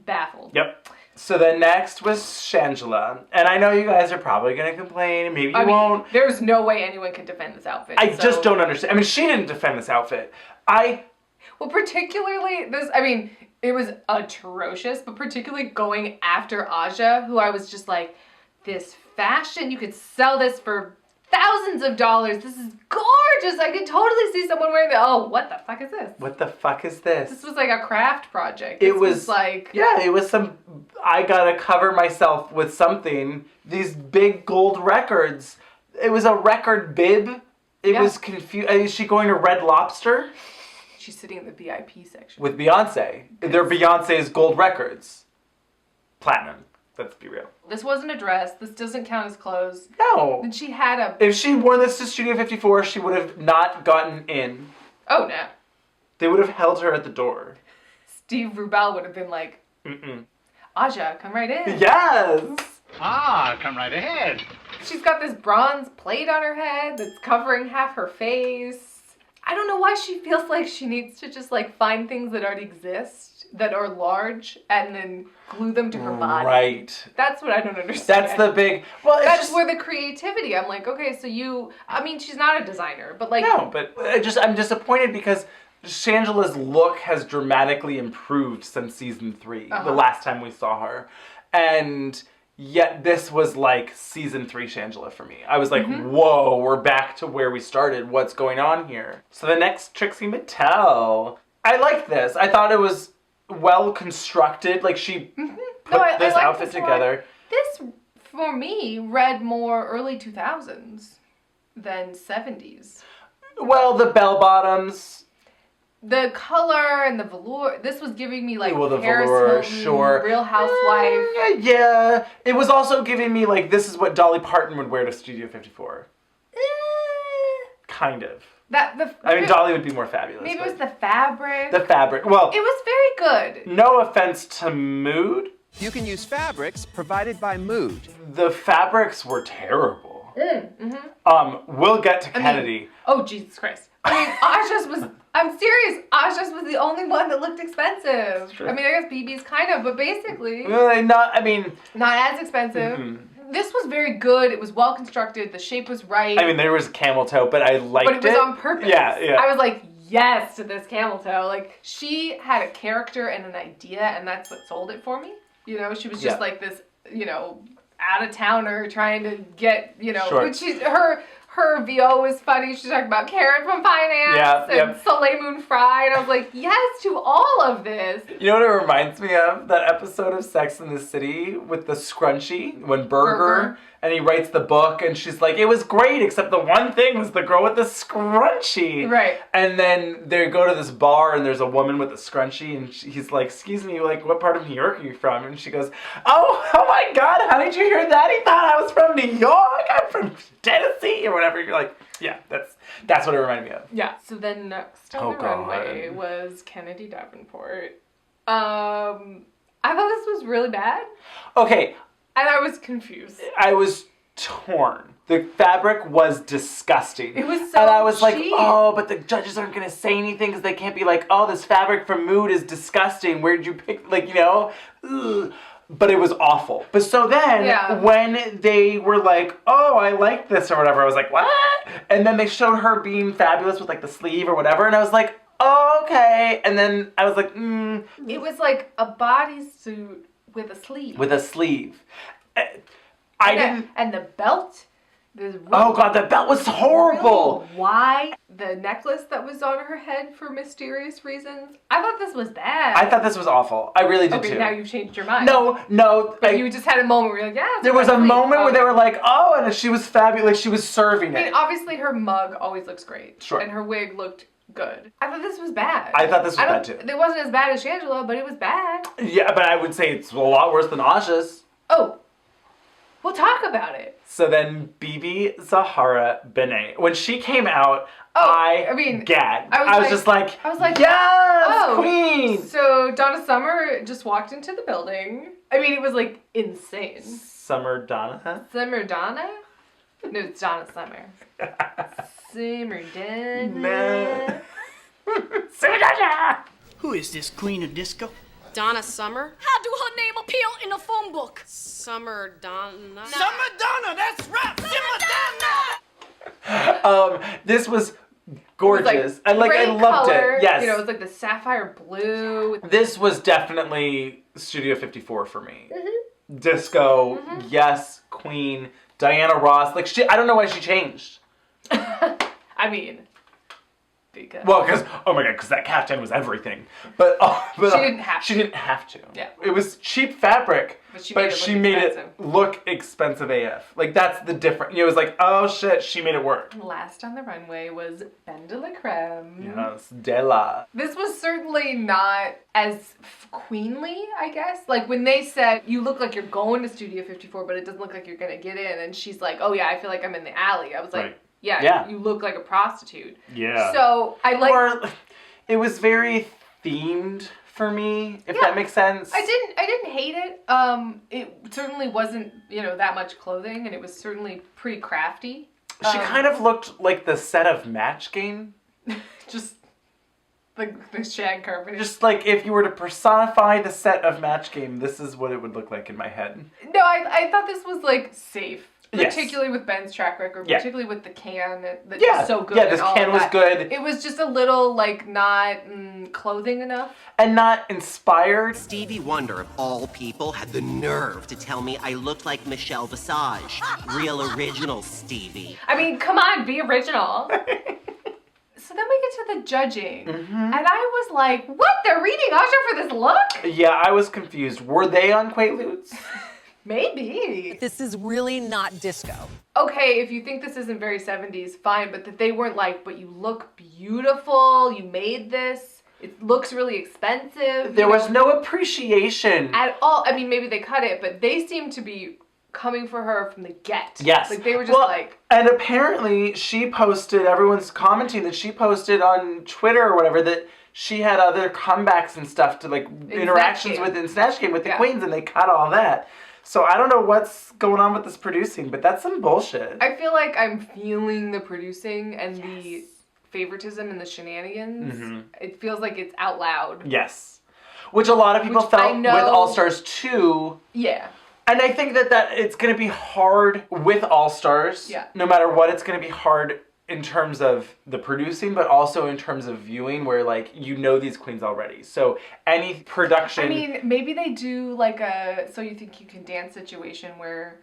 Baffled. Yep. So then next was Shangela. And I know you guys are probably going to complain, and maybe you won't. There's no way anyone can defend this outfit. I just don't understand. I mean, she didn't defend this outfit. Well, particularly this, I mean, it was atrocious, but particularly going after Aja, who I was just like, this fashion, you could sell this for thousands of dollars. This is gorgeous. I could totally see someone wearing that. Oh, what the fuck is this? What the fuck is this? This was like a craft project. It This was like... Yeah, it was some, I gotta cover myself with something. These big gold records. It was a record bib. It was confused. Is she going to Red Lobster? She's sitting in the VIP section. With Beyonce. They're Beyonce's gold records. Platinum. Let's be real. This wasn't a dress. This doesn't count as clothes. No. Then she had a... If she wore this to Studio 54, she would have not gotten in. Oh, no. They would have held her at the door. Steve Rubel would have been like, Aja, come right in. Yes! Ah, come right ahead. She's got this bronze plate on her head that's covering half her face. I don't know why she feels like she needs to just like find things that already exist, that are large, and then glue them to her body. Right. That's what I don't understand. That's the big... Well, it's that's just... where the creativity, I'm like, okay, so you... I mean, she's not a designer, but like... No, but I'm disappointed because Shangela's look has dramatically improved since season 3, the last time we saw her. And yet this was like season 3 Shangela for me. I was like, whoa, we're back to where we started. What's going on here? So the next, Trixie Mattel. I liked this. I thought it was well constructed. Like she put this I outfit this together. This, for me, read more early 2000s than 70s. Well, the bell bottoms. The color and the velour, this was giving me like the Paris velour, Hilton, sure. Real Housewife. Yeah. It was also giving me like, this is what Dolly Parton would wear to Studio 54. Kind of. I mean, Dolly would be more fabulous. Maybe it was the fabric. The fabric. Well, it was very good. No offense to Mood. You can use fabrics provided by Mood. The fabrics were terrible. We'll get to Kennedy. Oh, Jesus Christ. I mean, Aja's was, I'm serious, Aja's was the only one that looked expensive. I mean, I guess BB's kind of, but basically. Not as expensive. This was very good. It was well constructed. The shape was right. I mean, there was camel toe, but I liked it. But it was on purpose. Yeah. I was like, yes to this camel toe. Like, she had a character and an idea, and that's what sold it for me. You know, she was just like this, you know, out-of-towner trying to get, you know, Sure. which is her Her VO was funny. She talked about Karen from Finance and Soleil Moon Frye. And I was like, yes to all of this. You know what it reminds me of? That episode of Sex and the City with the scrunchie when Burger and he writes the book and she's like, it was great except the one thing was the girl with the scrunchie. Right. And then they go to this bar and there's a woman with a scrunchie and he's like, excuse me, like, what part of New York are you from? And she goes, oh my God, how did you hear that? He thought I was from New York. I'm from Tennessee or whatever. You're like, yeah, that's what it reminded me of. Yeah. So then next on the runway was Kennedy Davenport. I thought this was really bad. Okay. And I was confused. I was torn. The fabric was disgusting. It was so And I was like, cheap. oh, but the judges aren't going to say anything because they can't be like, oh, this fabric from Mood is disgusting. Where'd you pick, like, you know? Ugh. But it was awful. But so then, when they were like, oh, I like this or whatever, I was like, what? And then they showed her being fabulous with, like, the sleeve or whatever, and I was like, oh, okay. And then I was like, It was like a bodysuit with a sleeve. With a sleeve. And the belt. Oh, God, the belt was horrible. Really wide. The necklace that was on her head for mysterious reasons. I thought this was bad. I thought this was awful. I really did too. Okay, now you've changed your mind. No. But you just had a moment where you're like, yeah. There was a moment where they were like, oh, and she was fabulous. Like, she was serving I it. mean, obviously her mug always looks great. Sure. And her wig looked good. I thought this was bad. I thought this was bad too. It wasn't as bad as Shangela, but it was bad. Yeah, but I would say it's a lot worse than Asha's. Oh. We'll talk about it. So then Bibi Zahara Benet, when she came out, I gagged. I was just like, yes, queen. So Donna Summer just walked into the building. I mean, it was like insane. Summer Donna? Summer Donna? No, it's Donna Summer. Summer Donna. Summer Donna. Who is this queen of disco? Donna Summer? How do her name appear in the phone book? Summer Donna. Summer Donna, that's right! Summer Donna! This was gorgeous. I loved color, it. Yes. You know, it was like the sapphire blue. This was definitely Studio 54 for me. Mm-hmm. Disco, yes, queen, Diana Ross. Like, I don't know why she changed. I mean, because... Well, because, oh my God, because that caftan was everything. But she didn't have to. She didn't have to. Yeah. It was cheap fabric, but she made it look expensive AF. Like, that's the difference. It was like, oh shit, she made it work. Last on the runway was Ben de la Creme. Yes, Della. This was certainly not as queenly, I guess. Like, when they said, you look like you're going to Studio 54, but it doesn't look like you're gonna get in. And she's like, oh yeah, I feel like I'm in the alley. I was like, yeah, you look like a prostitute. Yeah. So I like. Or it was very themed for me, if that makes sense. I didn't hate it. It certainly wasn't, that much clothing, and it was certainly pretty crafty. She kind of looked like the set of Match Game. Just like the shag carpet. Just like if you were to personify the set of Match Game, this is what it would look like in my head. No, I thought this was like safe. Yes. Particularly with Ben's track record, particularly with the can that was so good. Yeah, this can was good. It was just a little, like, not clothing enough. And not inspired. Stevie Wonder, of all people, had the nerve to tell me I looked like Michelle Visage. Real original, Stevie. I mean, come on, be original. So then we get to the judging. And I was like, what? They're reading Usher for this look? Yeah, I was confused. Were they on Quaaludes? Maybe. This is really not disco. Okay, if you think this isn't very 70s, fine, but that they weren't like, but you look beautiful, you made this, it looks really expensive. There was no appreciation. At all. I mean, maybe they cut it, but they seemed to be coming for her from the get. Yes. Like, they were just like... And apparently, she posted, everyone's commenting that she posted on Twitter or whatever, that she had other comebacks and stuff to, like, interactions in Snatch Game with the queens, and they cut all that. So I don't know what's going on with this producing, but that's some bullshit. I feel like I'm feeling the producing and the favoritism and the shenanigans. It feels like it's out loud. Yes. Which a lot of people felt with All-Stars 2. Yeah. And I think that it's going to be hard with All-Stars. Yeah. No matter what, it's going to be hard in terms of the producing, but also in terms of viewing, where, like, these queens already. So any production... I mean, maybe they do, like, a So You Think You Can Dance situation where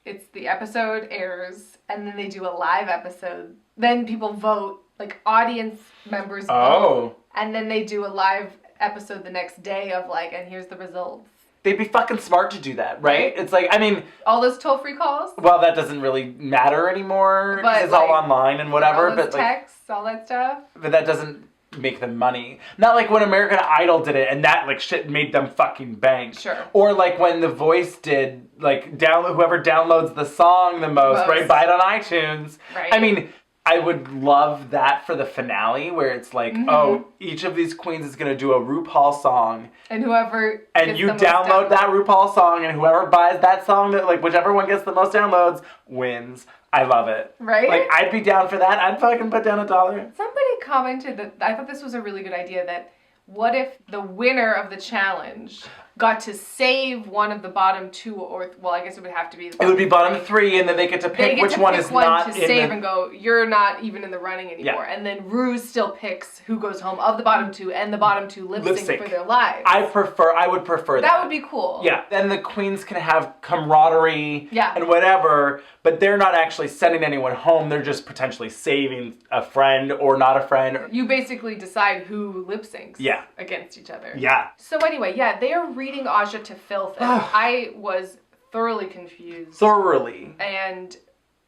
It's the episode airs, and then they do a live episode. Then people vote, like audience members vote. And then they do a live episode the next day of like, and here's the results. They'd be fucking smart to do that, right? It's like, I mean... All those toll-free calls? Well, that doesn't really matter anymore, because it's all online and whatever. All those but texts, all that stuff. But that doesn't make them money. Not like when American Idol did it, and that, like, shit made them fucking bank. Sure. Or like when The Voice did, like, whoever downloads the song the most, right? Buy it on iTunes. Right. I mean... I would love that for the finale, where it's like, oh, each of these queens is going to do a RuPaul song. And whoever And you download that RuPaul song, and whoever buys that song, that like whichever one gets the most downloads, wins. I love it. Right? Like, I'd be down for that. I'd fucking put down $1. Somebody commented that, I thought this was a really good idea, that what if the winner of the challenge got to save one of the bottom 2, or, well, I guess it would have to be... It would be bottom 3, and then they get to pick which one is not in the... to save and go, you're not even in the running anymore. Yeah. And then Ru still picks who goes home of the bottom 2, and the bottom 2 lip sync for their lives. I would prefer that. That would be cool. Yeah, then the queens can have camaraderie and whatever, but they're not actually sending anyone home. They're just potentially saving a friend or not a friend. You basically decide who lip syncs against each other. Yeah. So anyway, they are reading Aja to filth, and I was thoroughly confused. And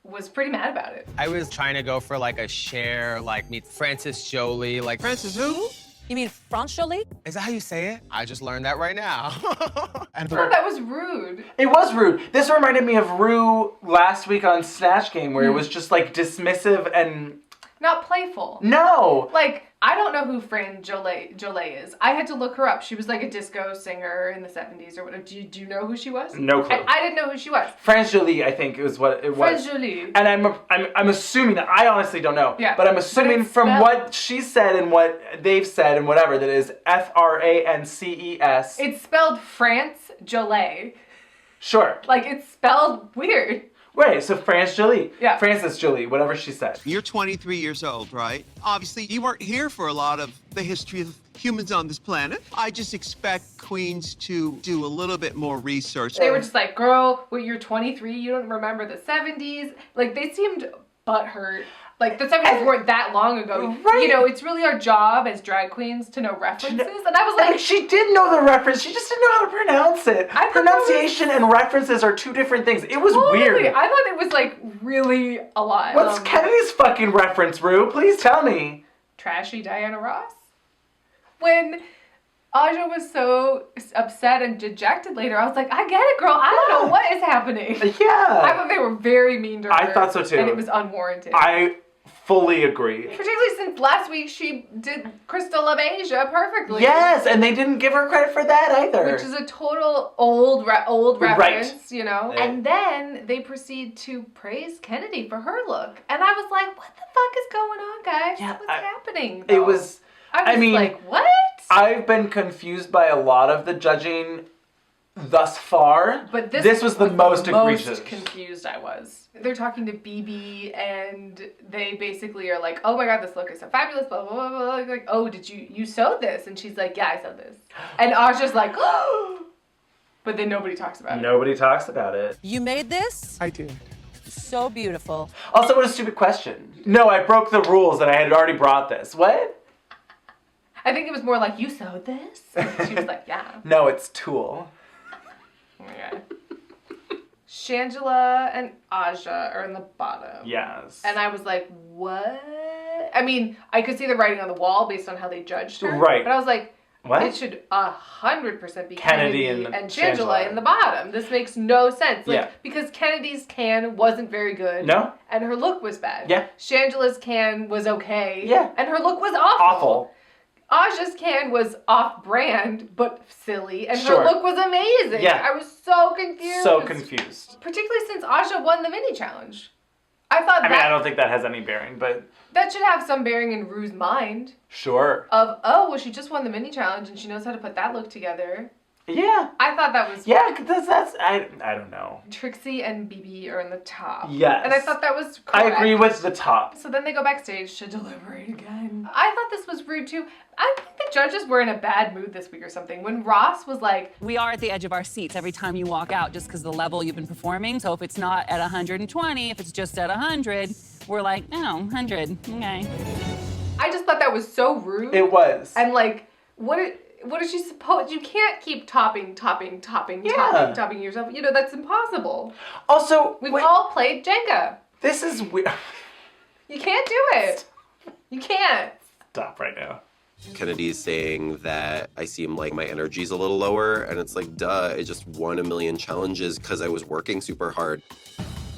was pretty mad about it. I was trying to go for like a Cher, like meet Frances Jolie, like Frances who? You mean France Jolie? Is that how you say it? I just learned that right now. I thought that was rude. It was rude. This reminded me of Ru last week on Snatch Game, where it was just like dismissive and... Not playful. No! Like, I don't know who Fran Jolie is. I had to look her up. She was like a disco singer in the 70s or whatever. Do you know who she was? No clue. I didn't know who she was. France Jolie, I think, is what it was. France Jolie. And I'm assuming, I honestly don't know, but I'm assuming from what she said and what they've said and whatever, that is Frances. It's spelled France Jolie. Sure. Like, it's spelled weird. Right, so France Jolie. Yeah. Frances Jolie, whatever she said. You're 23 years old, right? Obviously, you weren't here for a lot of the history of humans on this planet. I just expect queens to do a little bit more research. They were just like, girl, well, you're 23, you don't remember the 70s. Like, they seemed butthurt. Like, the 70s weren't that long ago. Right. You know, it's really our job as drag queens to know references. And I was like... she did know the reference. She just didn't know how to pronounce it. Pronunciation and references are two different things. It was weird. I thought it was, like, really a lot. What's Kennedy's fucking reference, Ru? Please tell me. TrashyDiana Ross? When Aja was so upset and dejected later, I was like, I get it, girl. I don't know what is happening. Yeah. I thought they were very mean to her. I thought so, too. And it was unwarranted. I fully agree. Particularly since last week she did Crystal of Asia perfectly. Yes, and they didn't give her credit for that either. Which is a total old reference, you know? Yeah. And then they proceed to praise Kennedy for her look. And I was like, what the fuck is going on, guys? What's happening? It was... I mean, like, what? I've been confused by a lot of the judging thus far. But this was the most egregious. Most confused I was. They're talking to BB and they basically are like, oh my god, this look is so fabulous, blah, blah, blah, blah. Like, oh, did you sewed this? And she's like, yeah, I sewed this. And Aja's like, oh. But then nobody talks about it. Nobody talks about it. You made this? I did. So beautiful. Also, what a stupid question. No, I broke the rules and I had already brought this. What? I think it was more like, you sewed this? And she was like, yeah. No, it's tulle. Oh my god. Shangela and Aja are in the bottom. Yes. And I was like, what? I mean, I could see the writing on the wall based on how they judged her. Right. But I was like, what? It should 100% be Kennedy and and Shangela in the bottom. This makes no sense. Like, Yeah. Because Kennedy's can wasn't very good. No. And her look was bad. Yeah. Shangela's can was okay. Yeah. And her look was awful. Awful. Aja's can was off-brand, but silly, and Sure. her look was amazing. Yeah. I was so confused. So confused. Particularly since Aja won the mini challenge. I thought I mean, I don't think that has any bearing, but that should have some bearing in Ru's mind. sure. Of, oh, well, she just won the mini challenge, and she knows how to put that look together. Yeah. I thought that was... Yeah, that's I don't know. Trixie and BB are in the top. Yes. And I thought that was correct. I agree with the top. So then they go backstage to deliberate again. I thought this was rude too. I think the judges were in a bad mood this week or something. When Ross was like, we are at the edge of our seats every time you walk out just because the level you've been performing. So if it's not at 120, if it's just at 100, we're like, oh, 100, okay. I just thought that was so rude. It was. And like, what is she supposed? You can't keep topping yourself. You know, that's impossible. Also, we've all played Jenga. This is weird. You can't do it. You can't. Stop right now. Kennedy's saying that I seem like my energy's a little lower, and it's like, duh, I just won a million challenges because I was working super hard.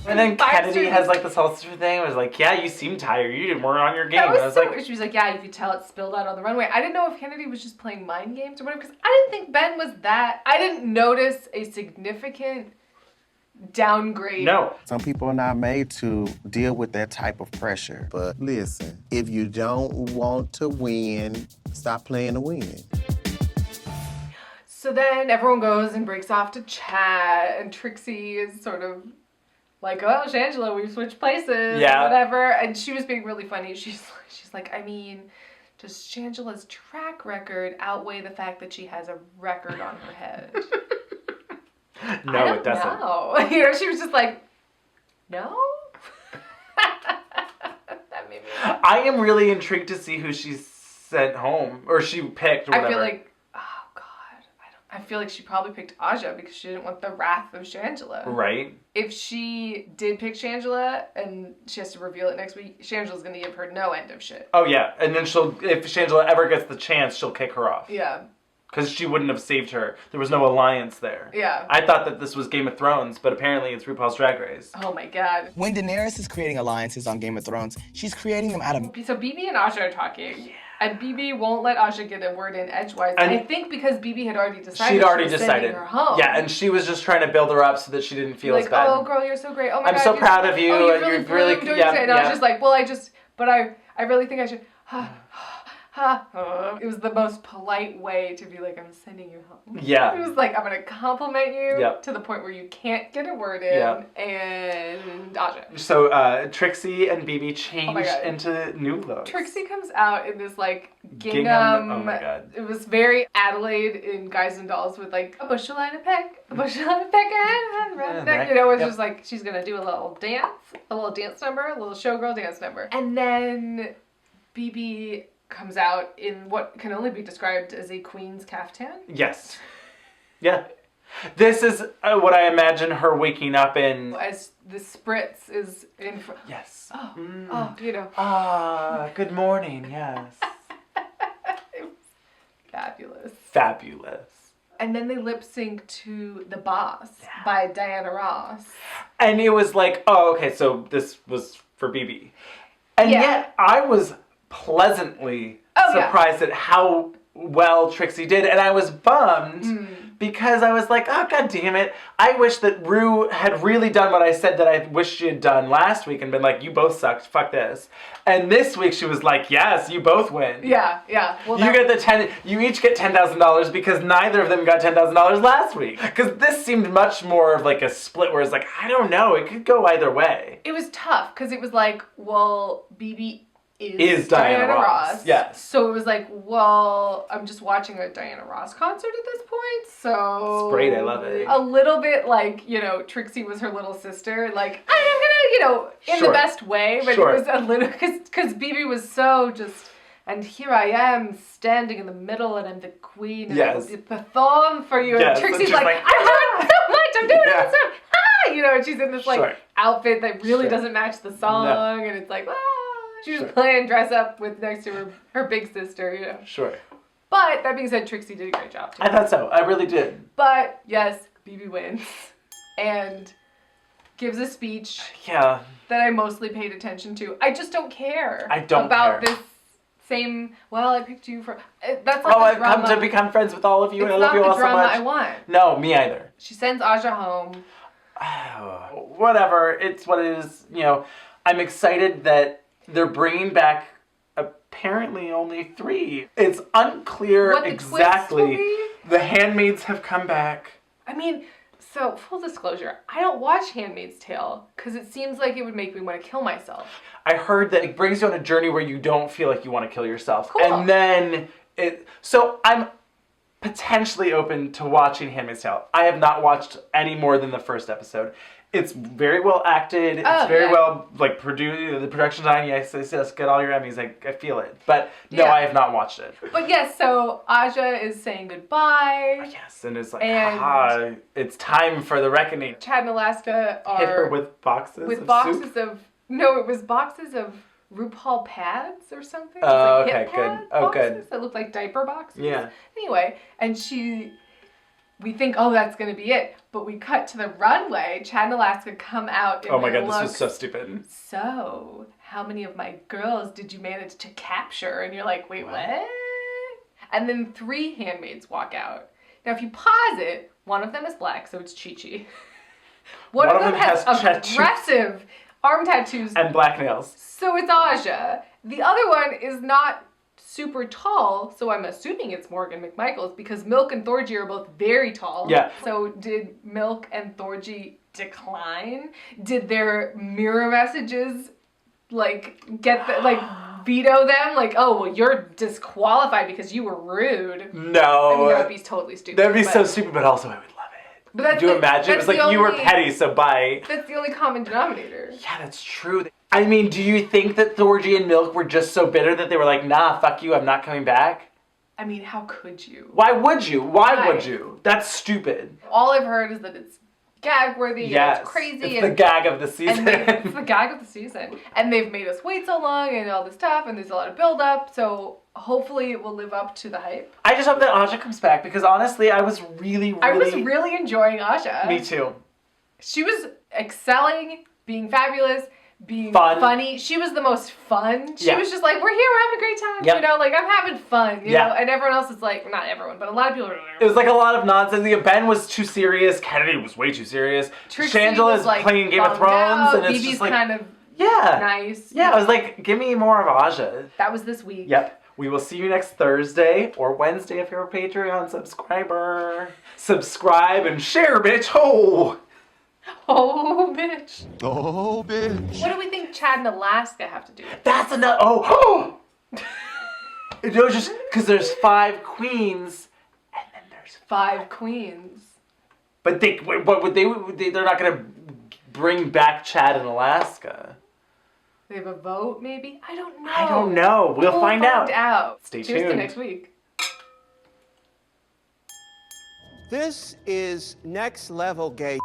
And then Kennedy has like this whole thing. It was like, yeah, you seem tired. You weren't on your game. That was, I was so like, weird. She was like, yeah, you could tell it spilled out on the runway. I didn't know if Kennedy was just playing mind games or whatever, because I didn't think Ben was that. I didn't notice a significant downgrade. No. Some people are not made to deal with that type of pressure. But listen, if you don't want to win, stop playing to win. So then everyone goes and breaks off to chat, and Trixie is sort of like, oh, Shangela, we've switched places, yeah, whatever. And she was being really funny. She's like, I mean, does Shangela's track record outweigh the fact that she has a record on her head? No, it doesn't. No, you know, she was just like, no. That made me laugh. I am really intrigued to see who she sent home or she picked. Or whatever. I feel like, I feel like she probably picked Aja because she didn't want the wrath of Shangela. Right. If she did pick Shangela and she has to reveal it next week, Shangela's gonna give her no end of shit. Oh yeah, and then if Shangela ever gets the chance, she'll kick her off. Yeah. Because she wouldn't have saved her. There was no alliance there. Yeah. I thought that this was Game of Thrones, but apparently it's RuPaul's Drag Race. Oh my god. When Daenerys is creating alliances on Game of Thrones, she's creating them out of... So BB and Aja are talking. Yeah. And BB won't let Aja get a word in edgewise. And I think because BB had already decided she'd already she was decided. Sending her home. Yeah, and she was just trying to build her up so that she didn't feel as bad. Oh girl, you're so great. Oh my god. I'm so proud of you. Oh, and you're really yeah. And I was just like, well, I really think I should. It was the most polite way to be like, I'm sending you home. Yeah. It was like, I'm gonna compliment you yep. to the point where you can't get a word in. Yep. And Aja. So Trixie and BB change into new looks. Trixie comes out in this like gingham. Oh my god. It was very Adelaide in Guys and Dolls with like a bushel and a peck, a bushel and a peck, and you know, it's just like she's gonna do a little dance number, a little showgirl dance number, and then BB comes out in what can only be described as a queen's caftan. Yes. Yeah. This is what I imagine her waking up in. As the spritz is in front. Yes. Oh, you know. Ah, good morning, yes. It was fabulous. Fabulous. And then they lip sync to The Boss by Diana Ross. And it was like, oh, okay, so this was for BB. And yet I was pleasantly surprised at how well Trixie did, and I was bummed because I was like, oh god damn it, I wish that Ru had really done what I said that I wish she had done last week and been like, you both sucked, fuck this. And this week she was like, yes, you both win. Yeah. Well, you each get $10,000 because neither of them got $10,000 last week. Because this seemed much more of like a split where it's like, I don't know, it could go either way. It was tough because it was like, well, BB is Diana Ross. Yes. So it was like, well, I'm just watching a Diana Ross concert at this point, so... It's great, I love it. A little bit like, you know, Trixie was her little sister, like, I'm gonna, you know, in the best way, but it was a little, because BB was so just, and here I am, standing in the middle, and I'm the queen, and I will perform for you, and Trixie's like, I've heard so much, I'm doing it so, you know, and she's in this, like, outfit that really doesn't match the song, and it's like, she was playing dress up with next to her big sister, you know. Sure. But that being said, Trixie did a great job too. I thought so. I really did. But yes, BB wins and gives a speech. Yeah. That I mostly paid attention to. I just don't care. I don't about care. This same. Well, I picked you for. That's not I've come to become friends with all of you, and I love you all so much. It's not the drama I want. No, me either. She sends Aja home. Whatever. It's what it is. You know, I'm excited that they're bringing back apparently only 3. It's unclear what the exactly. Twist will be? The handmaids have come back. I mean, So, full disclosure, I don't watch Handmaid's Tale because it seems like it would make me want to kill myself. I heard that it brings you on a journey where you don't feel like you want to kill yourself. Cool. And then so I'm potentially open to watching Handmaid's Tale. I have not watched any more than the first episode. It's very well acted. It's very well produced. The production design, yes, get all your Emmys. I feel it. But no, I have not watched it. But yes, so Aja is saying goodbye. Yes, and it's like, it's time for the reckoning. Chad and Alaska are hit her with boxes with of boxes soup? of no, it was boxes of RuPaul pads or something. Oh, It was okay, hip good. pad Oh, boxes good. that looked like diaper boxes. Yeah. Anyway, and we think, oh, that's gonna be it. But we cut to the runway. Chad and Alaska come out. Oh my god, this was so stupid. So, how many of my girls did you manage to capture? And you're like, wait, what? And then 3 handmaids walk out. Now, if you pause it, one of them is black, so it's Chi-Chi. One of them has aggressive arm tattoos. And black nails. So it's Aja. The other one is not super tall, so I'm assuming it's Morgan McMichaels because Milk and Thorgy are both very tall. Yeah. So did Milk and Thorgy decline? Did their mirror messages veto them? Like, oh, well, you're disqualified because you were rude. No. I mean, that would be totally stupid. That'd be so stupid, but also I would love it. But that's Could you imagine? It was like, you were petty, so bye. That's the only common denominator. Yeah, that's true. I mean, do you think that Thorgy and Milk were just so bitter that they were like, nah, fuck you, I'm not coming back? I mean, how could you? Why would you? Why would you? That's stupid. All I've heard is that it's gag-worthy Yes. and it's crazy. It's the gag of the season. It's the gag of the season. And they've made us wait so long and all this stuff, and there's a lot of build-up, so hopefully it will live up to the hype. I just hope that Aja comes back because honestly, I was really enjoying Aja. Me too. She was excelling, being fabulous, being funny. She was the most fun. She was just like, we're here, we're having a great time. Yep. You know, like, I'm having fun, you Yeah. know? And everyone else is like, not everyone, but a lot of people are It was like a lot of nonsense. Ben was too serious. Kennedy was way too serious. Trixie Shangela was, is like, playing Game of bummed Thrones, out. and it's BB's just like kind of nice. Yeah, I was like, give me more of Aja. That was this week. Yep. We will see you next Thursday or Wednesday if you're a Patreon subscriber. Subscribe and share, bitch. Ho! Oh, bitch. Oh, bitch. What do we think Chad and Alaska have to do with That's enough. Oh! It was just because there's 5 queens. 5 queens? But what would they? They're not gonna bring back Chad and Alaska. They have a vote, maybe? I don't know. I don't know. We'll find out. Stay Cheers to tuned. next week. This is next level gay.